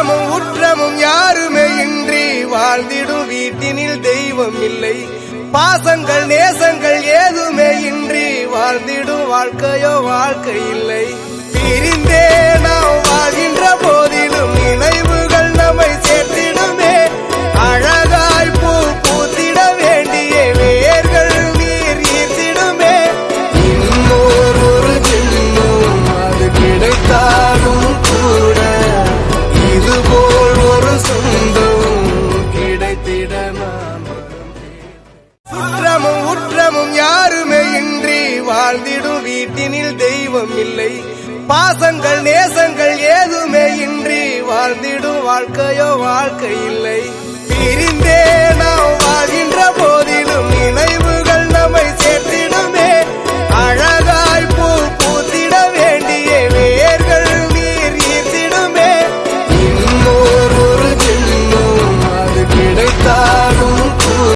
சுற்றமும் உற்றமும் யாருமே இன்றி வாழ்ந்திடும் வீட்டினில் தெய்வம் இல்லை. பாசங்கள் நேசங்கள் ஏதுமே இன்றி வாழ்ந்திடும் வாழ்க்கையோ வாழ்க்கை இல்லை. பிரிந்தே நாம் வாழ்கின்ற போதிலும் நினைவுகள் நம்மை சேர்த்திடுமே. அழகாய் பூ பூத்திட வேண்டிய வேர்கள் நீர் ஈர்த்திடுமே. இன்னொரு ஜென்மம் அது கிடைத்தாலும் கூட இதுபோல் ஒரு சொந்தம் கிடைத்திட நாம் சுற்றமும் உற்றமும் யாருமே இன்றி வாழ்ந்திடும் வீட்டினில் தெய்வம் இல்லை. பாசங்கள் நேசங்கள் ஏதுமே இன்றி வாழ்ந்திடும் வாழ்க்கையோ வாழ்க்கை இல்லை. பிரிந்தே நாம் வாழ்கின்ற போதிலும் நினைவு